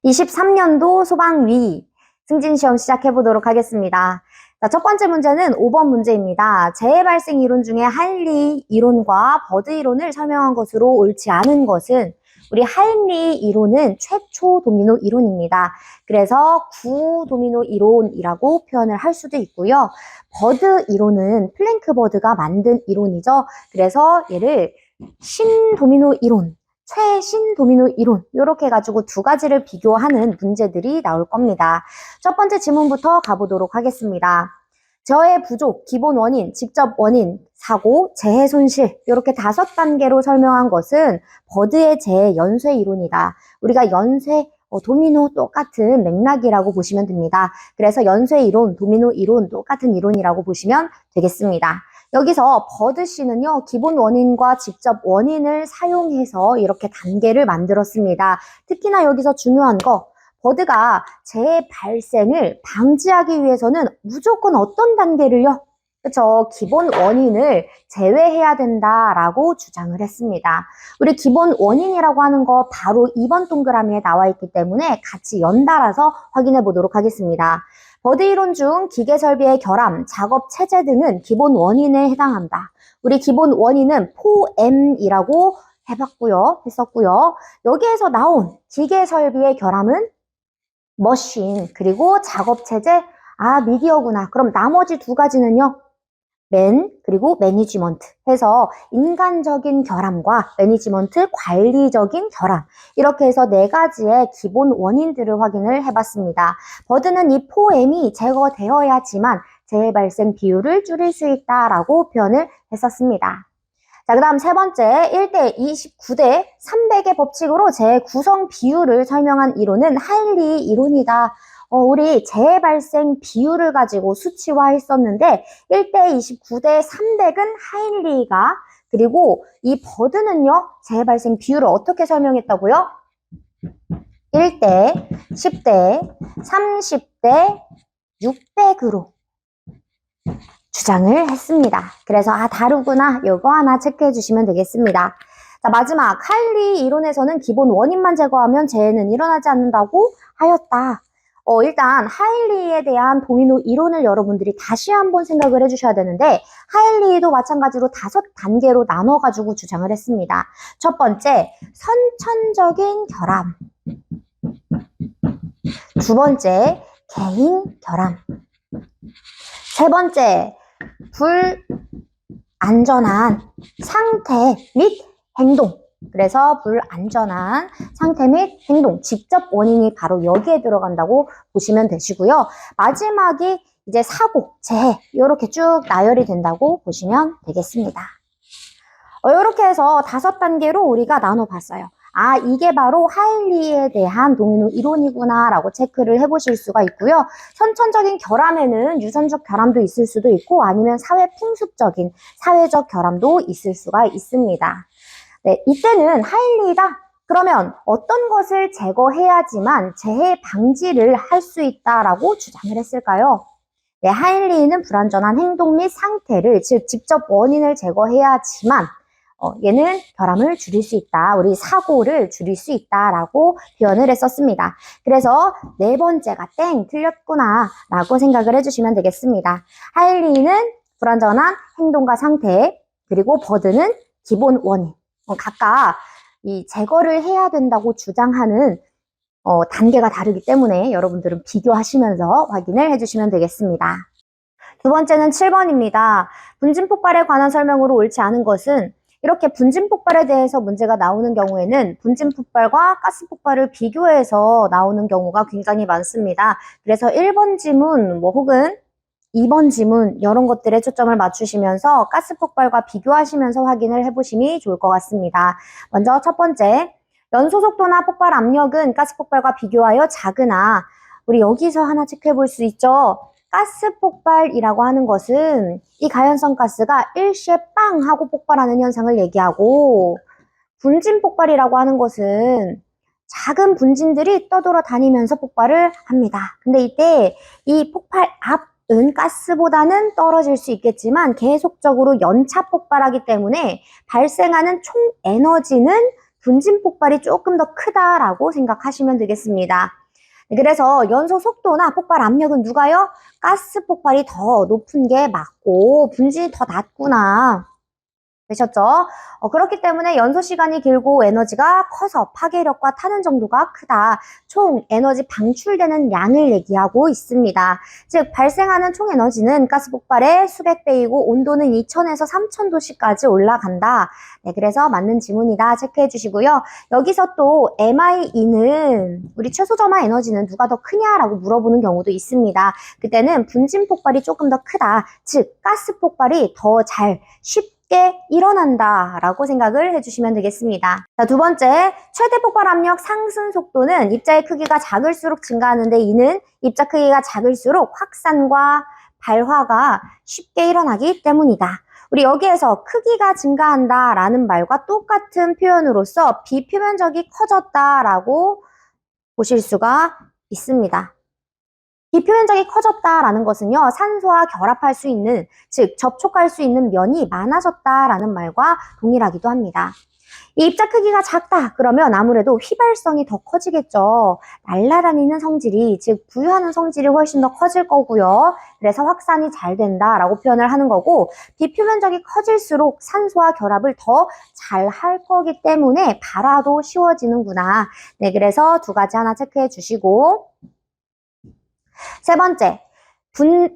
23년도 소방위 승진시험 시작해보도록 하겠습니다. 자, 첫 번째 문제는 5번 문제입니다. 재해 발생 이론 중에 하인리 이론과 버드 이론을 설명한 것으로 옳지 않은 것은 우리 하인리 이론은 최초 도미노 이론입니다. 그래서 구도미노 이론이라고 표현을 할 수도 있고요. 버드 이론은 플랭크 버드가 만든 이론이죠. 그래서 얘를 신도미노 이론, 최신 도미노 이론 이렇게 해가지고 두 가지를 비교하는 문제들이 나올 겁니다. 첫 번째 지문부터 가보도록 하겠습니다. 저해 부족, 기본 원인, 직접 원인, 사고, 재해 손실 이렇게 5단계로 설명한 것은 버드의 재해 연쇄 이론이다. 우리가 연쇄, 도미노 똑같은 맥락이라고 보시면 됩니다. 그래서 연쇄 이론, 도미노 이론 똑같은 이론이라고 보시면 되겠습니다. 여기서 버드 씨는요, 기본 원인과 직접 원인을 사용해서 이렇게 단계를 만들었습니다. 특히나 여기서 중요한 거, 버드가 재해 발생을 방지하기 위해서는 무조건 어떤 단계를요? 그쵸? 기본 원인을 제외해야 된다라고 주장을 했습니다. 우리 기본 원인이라고 하는 거 바로 2번 동그라미에 나와 있기 때문에 같이 연달아서 확인해 보도록 하겠습니다. 버드 이론 중 기계 설비의 결함, 작업 체제 등은 기본 원인에 해당한다. 우리 기본 원인은 포엠이라고 했었고요. 여기에서 나온 기계 설비의 결함은 머신, 그리고 작업 체제, 미디어구나. 그럼 나머지 두 가지는요? 그리고 매니지먼트 해서 인간적인 결함과 매니지먼트 관리적인 결함 이렇게 해서 4가지의 기본 원인들을 확인을 해봤습니다. 버드는 이 포엠이 제거되어야지만 재해 발생 비율을 줄일 수 있다라고 표현을 했었습니다. 자, 그 다음 세 번째 1대 29대 300의 법칙으로 재해 구성 비율을 설명한 이론은 하인리 이론이다. 우리 재해 발생 비율을 가지고 수치화했었는데 1대 29대 300은 하인리가, 그리고 이 버드는요 재해 발생 비율을 어떻게 설명했다고요? 1대, 10대, 30대 600으로 주장을 했습니다. 그래서 다르구나 요거 하나 체크해 주시면 되겠습니다. 자, 마지막 하인리 이론에서는 기본 원인만 제거하면 재해는 일어나지 않는다고 하였다. 일단 하인리에 대한 도미노 이론을 여러분들이 다시 한번 생각을 해주셔야 되는데 하인리도 마찬가지로 5단계로 나눠가지고 주장을 했습니다. 첫 번째, 선천적인 결함. 두 번째, 개인 결함. 세 번째, 불안전한 상태 및 행동. 그래서 불안전한 상태 및 행동, 직접 원인이 바로 여기에 들어간다고 보시면 되시고요. 마지막이 이제 사고, 재해 이렇게 쭉 나열이 된다고 보시면 되겠습니다. 이렇게 해서 5단계로 우리가 나눠봤어요. 이게 바로 하인리에 대한 도미노 이론이구나 라고 체크를 해보실 수가 있고요. 선천적인 결함에는 유전적 결함도 있을 수도 있고 아니면 사회 풍습적인 사회적 결함도 있을 수가 있습니다. 네, 이때는 하인리다. 그러면 어떤 것을 제거해야지만 재해 방지를 할 수 있다라고 주장을 했을까요? 네, 하인리는 불안전한 행동 및 상태를, 즉 직접 원인을 제거해야지만 얘는 결함을 줄일 수 있다. 우리 사고를 줄일 수 있다라고 표현을 했었습니다. 그래서 4번째가 틀렸구나 라고 생각을 해주시면 되겠습니다. 하인리는 불안전한 행동과 상태, 그리고 버드는 기본 원인. 각각 이 제거를 해야 된다고 주장하는 단계가 다르기 때문에 여러분들은 비교하시면서 확인을 해주시면 되겠습니다. 두 번째는 7번입니다. 분진 폭발에 관한 설명으로 옳지 않은 것은 이렇게 분진 폭발에 대해서 문제가 나오는 경우에는 분진 폭발과 가스 폭발을 비교해서 나오는 경우가 굉장히 많습니다. 그래서 1번 지문 혹은 2번 지문 이런 것들에 초점을 맞추시면서 가스 폭발과 비교하시면서 확인을 해보심이 좋을 것 같습니다. 먼저 첫 번째, 연소 속도나 폭발 압력은 가스 폭발과 비교하여 작으나 우리 여기서 하나 체크해 볼 수 있죠. 가스 폭발이라고 하는 것은 이 가연성 가스가 일시에 빵 하고 폭발하는 현상을 얘기하고, 분진 폭발이라고 하는 것은 작은 분진들이 떠돌아 다니면서 폭발을 합니다. 근데 이때 이 폭발 앞은 가스보다는 떨어질 수 있겠지만 계속적으로 연차 폭발하기 때문에 발생하는 총 에너지는 분진 폭발이 조금 더 크다라고 생각하시면 되겠습니다. 그래서 연소 속도나 폭발 압력은 누가요? 가스 폭발이 더 높은 게 맞고 분진이 더 낮구나. 되셨죠? 그렇기 때문에 연소 시간이 길고 에너지가 커서 파괴력과 타는 정도가 크다. 총 에너지 방출되는 양을 얘기하고 있습니다. 즉 발생하는 총 에너지는 가스 폭발의 수백 배이고 온도는 2000에서 3000도씨까지 올라간다. 네, 그래서 맞는 지문이다. 체크해 주시고요. 여기서 또 MIE는 우리 최소 점화 에너지는 누가 더 크냐라고 물어보는 경우도 있습니다. 그때는 분진 폭발이 조금 더 크다. 즉 가스 폭발이 더 잘 쉽게 일어난다라고 생각을 해주시면 되겠습니다. 자, 두 번째, 최대 폭발 압력 상승 속도는 입자의 크기가 작을수록 증가하는데 이는 입자 크기가 작을수록 확산과 발화가 쉽게 일어나기 때문이다. 우리 여기에서 크기가 증가한다라는 말과 똑같은 표현으로서 비표면적이 커졌다라고 보실 수가 있습니다. 비표면적이 커졌다라는 것은요, 산소와 결합할 수 있는, 즉 접촉할 수 있는 면이 많아졌다라는 말과 동일하기도 합니다. 이 입자 크기가 작다 그러면 아무래도 휘발성이 더 커지겠죠. 날아다니는 성질이, 즉 부유하는 성질이 훨씬 더 커질 거고요. 그래서 확산이 잘 된다라고 표현을 하는 거고, 비표면적이 커질수록 산소와 결합을 더 잘 할 거기 때문에 발화도 쉬워지는구나. 네, 그래서 두 가지 하나 체크해 주시고, 세 번째,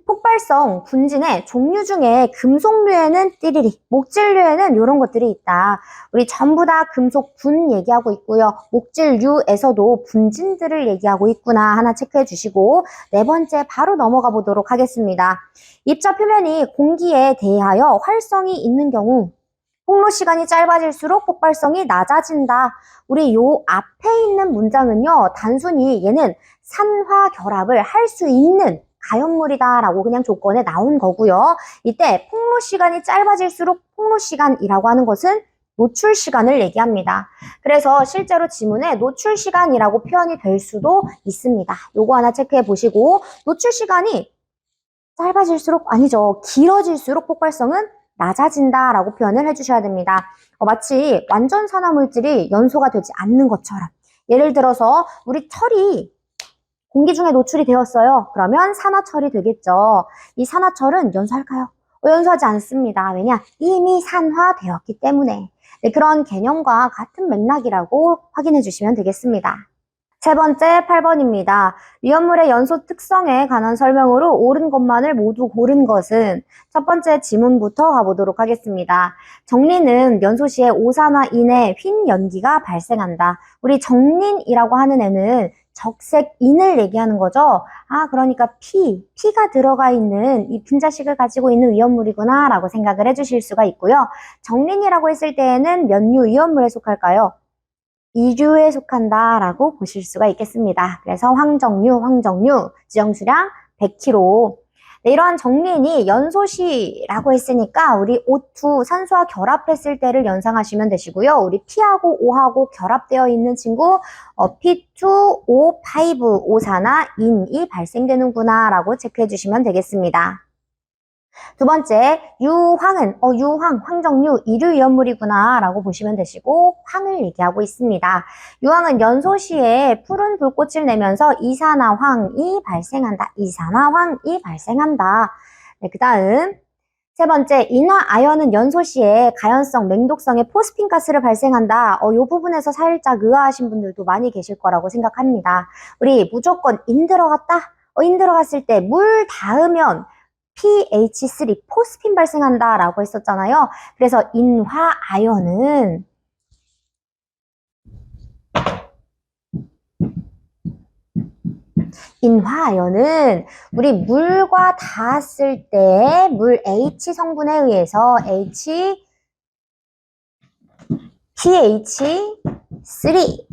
폭발성 분진의 종류 중에 금속류에는 띠리리, 목질류에는 이런 것들이 있다. 우리 전부 다 금속 분 얘기하고 있고요. 목질류에서도 분진들을 얘기하고 있구나 하나 체크해 주시고, 네 번째 바로 넘어가 보도록 하겠습니다. 입자 표면이 공기에 대하여 활성이 있는 경우 폭로 시간이 짧아질수록 폭발성이 낮아진다. 우리 요 앞에 있는 문장은요, 단순히 얘는 산화 결합을 할 수 있는 가연물이다 라고 그냥 조건에 나온 거고요. 이때 폭로 시간이 짧아질수록 폭로 시간이라고 하는 것은 노출 시간을 얘기합니다. 그래서 실제로 지문에 노출 시간이라고 표현이 될 수도 있습니다. 요거 하나 체크해 보시고, 노출 시간이 짧아질수록, 아니죠, 길어질수록 폭발성은 낮아진다라고 표현을 해주셔야 됩니다. 마치 완전 산화물질이 연소가 되지 않는 것처럼, 예를 들어서 우리 철이 공기 중에 노출이 되었어요. 그러면 산화철이 되겠죠. 이 산화철은 연소할까요? 연소하지 않습니다. 왜냐? 이미 산화되었기 때문에. 네, 그런 개념과 같은 맥락이라고 확인해 주시면 되겠습니다. 세 번째 8번입니다. 위험물의 연소 특성에 관한 설명으로 옳은 것만을 모두 고른 것은, 첫 번째 지문부터 가보도록 하겠습니다. 정린은 연소 시에 오산화인의 휜 연기가 발생한다. 우리 정린이라고 하는 애는 적색인을 얘기하는 거죠. 그러니까 피가 들어가 있는 이 분자식을 가지고 있는 위험물이구나 라고 생각을 해주실 수가 있고요. 정린이라고 했을 때에는 몇 류 위험물에 속할까요? 2류에 속한다라고 보실 수가 있겠습니다. 그래서 황정류, 지정수량 100kg. 네, 이러한 정린이 연소시라고 했으니까 우리 O2, 산소와 결합했을 때를 연상하시면 되시고요. 우리 P하고 O하고 결합되어 있는 친구 P2O5, 오산화인이 발생되는구나 라고 체크해 주시면 되겠습니다. 두 번째, 유황은 황정류 2류 위험물이구나 라고 보시면 되시고, 황을 얘기하고 있습니다. 유황은 연소 시에 푸른 불꽃을 내면서 이산화황이 발생한다. 네, 그 다음 세 번째, 인화아연은 연소 시에 가연성, 맹독성의 포스핀 가스를 발생한다. 이 부분에서 살짝 의아하신 분들도 많이 계실 거라고 생각합니다. 우리 무조건 인 들어갔다? 인 들어갔을 때 물 닿으면 pH3, 포스핀 발생한다 라고 했었잖아요. 그래서 인화아연은 우리 물과 닿았을 때 물 H 성분에 의해서 pH3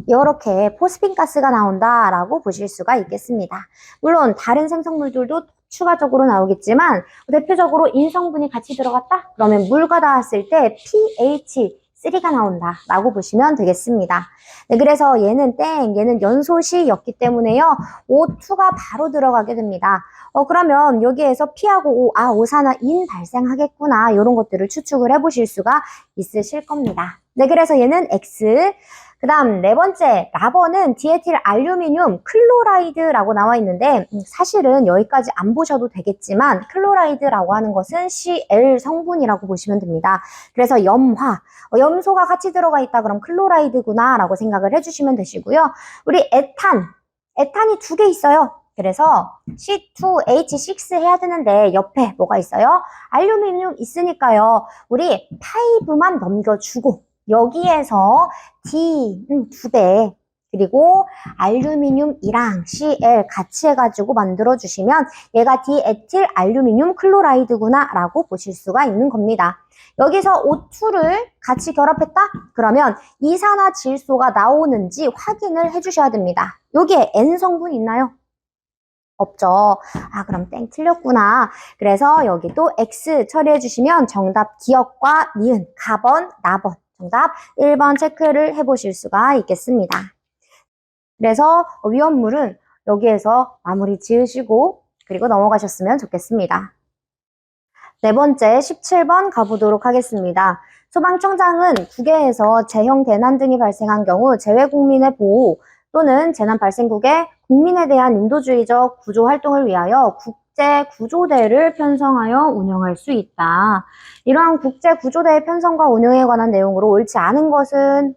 이렇게 포스핀 가스가 나온다라고 보실 수가 있겠습니다. 물론 다른 생성물들도 추가적으로 나오겠지만 대표적으로 인성분이 같이 들어갔다? 그러면 물과 닿았을 때 pH3가 나온다 라고 보시면 되겠습니다. 네, 그래서 얘는 얘는 연소시였기 때문에요. O2가 바로 들어가게 됩니다. 그러면 여기에서 P하고 O, 오산화인 발생하겠구나 이런 것들을 추측을 해보실 수가 있으실 겁니다. 네, 그래서 얘는 X. 그 다음 네 번째, 라번은 디에틸 알루미늄 클로라이드라고 나와 있는데 사실은 여기까지 안 보셔도 되겠지만 클로라이드라고 하는 것은 Cl 성분이라고 보시면 됩니다. 그래서 염화, 염소가 같이 들어가 있다 그럼 클로라이드구나 라고 생각을 해주시면 되시고요. 우리 에탄이 두 개 있어요. 그래서 C2H6 해야 되는데 옆에 뭐가 있어요? 알루미늄 있으니까요. 우리 5만 넘겨주고 여기에서 D 두 배, 그리고 알루미늄이랑 Cl 같이 해가지고 만들어주시면 얘가 디에틸 알루미늄 클로라이드구나 라고 보실 수가 있는 겁니다. 여기서 O2를 같이 결합했다? 그러면 이산화질소가 나오는지 확인을 해주셔야 됩니다. 여기에 N 성분 있나요? 없죠. 아, 그럼 땡 틀렸구나. 그래서 여기 또 X 처리해 주시면 정답 기억과 니은, 가번, 나번. 정답 1번 체크를 해보실 수가 있겠습니다. 그래서 위험물은 여기에서 마무리 지으시고 그리고 넘어가셨으면 좋겠습니다. 네 번째 17번 가보도록 하겠습니다. 소방청장은 국외에서 재형 대난 등이 발생한 경우 재외국민의 보호 또는 재난 발생국에 국민에 대한 인도주의적 구조 활동을 위하여 국제구조대를 편성하여 운영할 수 있다. 이러한 국제구조대의 편성과 운영에 관한 내용으로 옳지 않은 것은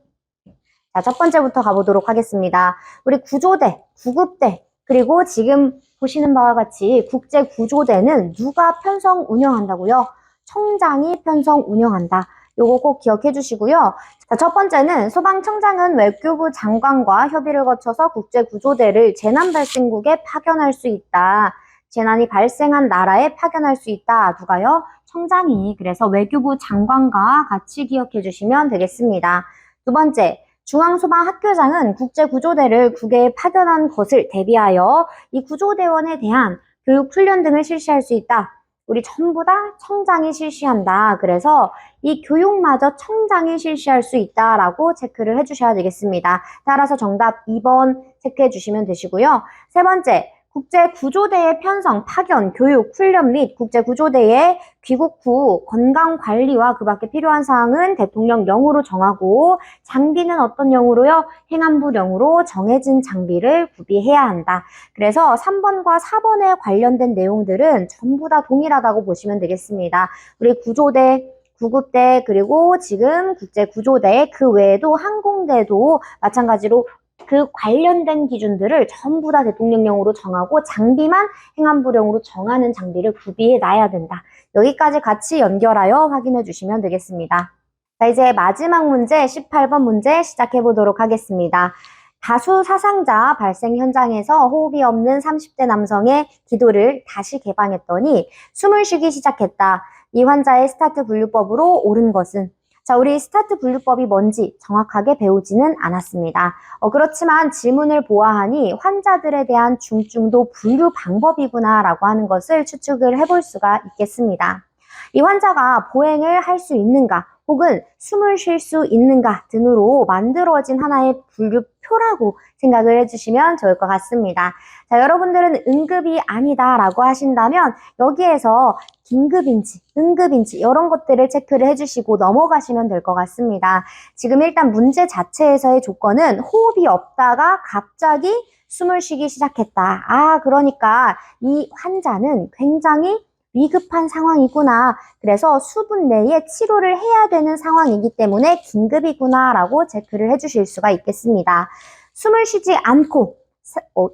자, 첫 번째부터 가보도록 하겠습니다. 우리 구조대, 구급대, 그리고 지금 보시는 바와 같이 국제구조대는 누가 편성 운영한다고요? 청장이 편성 운영한다. 요거 꼭 기억해 주시고요. 자, 첫 번째는 소방청장은 외교부 장관과 협의를 거쳐서 국제구조대를 재난 발생국에 파견할 수 있다. 재난이 발생한 나라에 파견할 수 있다. 누가요? 청장이. 그래서 외교부 장관과 같이 기억해 주시면 되겠습니다. 두 번째, 중앙소방학교장은 국제구조대를 국외에 파견한 것을 대비하여 이 구조대원에 대한 교육 훈련 등을 실시할 수 있다. 우리 전부 다 청장이 실시한다. 그래서 이 교육마저 청장이 실시할 수 있다라고 체크를 해주셔야 되겠습니다. 따라서 정답 2번 체크해 주시면 되시고요. 세 번째, 국제구조대의 편성, 파견, 교육, 훈련 및 국제구조대의 귀국 후 건강관리와 그 밖에 필요한 사항은 대통령령으로 정하고 장비는 어떤 령으로요? 행안부령으로 정해진 장비를 구비해야 한다. 그래서 3번과 4번에 관련된 내용들은 전부 다 동일하다고 보시면 되겠습니다. 우리 구조대, 구급대, 그리고 지금 국제구조대, 그 외에도 항공대도 마찬가지로 그 관련된 기준들을 전부 다 대통령령으로 정하고 장비만 행안부령으로 정하는 장비를 구비해 놔야 된다. 여기까지 같이 연결하여 확인해 주시면 되겠습니다. 자, 이제 마지막 문제 18번 문제 시작해 보도록 하겠습니다. 다수 사상자 발생 현장에서 호흡이 없는 30대 남성의 기도를 다시 개방했더니 숨을 쉬기 시작했다. 이 환자의 스타트 분류법으로 옳은 것은? 자, 우리 스타트 분류법이 뭔지 정확하게 배우지는 않았습니다. 그렇지만 지문을 보아하니 환자들에 대한 중증도 분류 방법이구나 라고 하는 것을 추측을 해볼 수가 있겠습니다. 이 환자가 보행을 할 수 있는가 혹은 숨을 쉴 수 있는가 등으로 만들어진 하나의 분류표라고 생각을 해주시면 좋을 것 같습니다. 자, 여러분들은 응급이 아니다 라고 하신다면 여기에서 긴급인지 응급인지 이런 것들을 체크를 해주시고 넘어가시면 될 것 같습니다. 지금 일단 문제 자체에서의 조건은 호흡이 없다가 갑자기 숨을 쉬기 시작했다. 아, 그러니까 이 환자는 굉장히 위급한 상황이구나. 그래서 수분 내에 치료를 해야 되는 상황이기 때문에 긴급이구나 라고 체크를 해주실 수가 있겠습니다. 숨을 쉬지 않고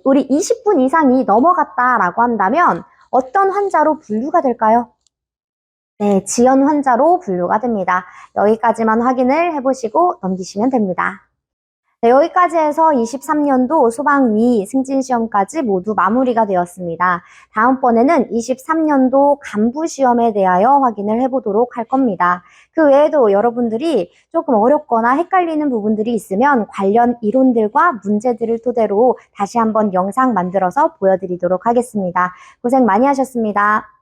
우리 20분 이상이 넘어갔다라고 한다면 어떤 환자로 분류가 될까요? 네, 지연 환자로 분류가 됩니다. 여기까지만 확인을 해보시고 넘기시면 됩니다. 네, 여기까지 해서 23년도 소방위 승진시험까지 모두 마무리가 되었습니다. 다음번에는 23년도 간부시험에 대하여 확인을 해보도록 할 겁니다. 그 외에도 여러분들이 조금 어렵거나 헷갈리는 부분들이 있으면 관련 이론들과 문제들을 토대로 다시 한번 영상 만들어서 보여드리도록 하겠습니다. 고생 많이 하셨습니다.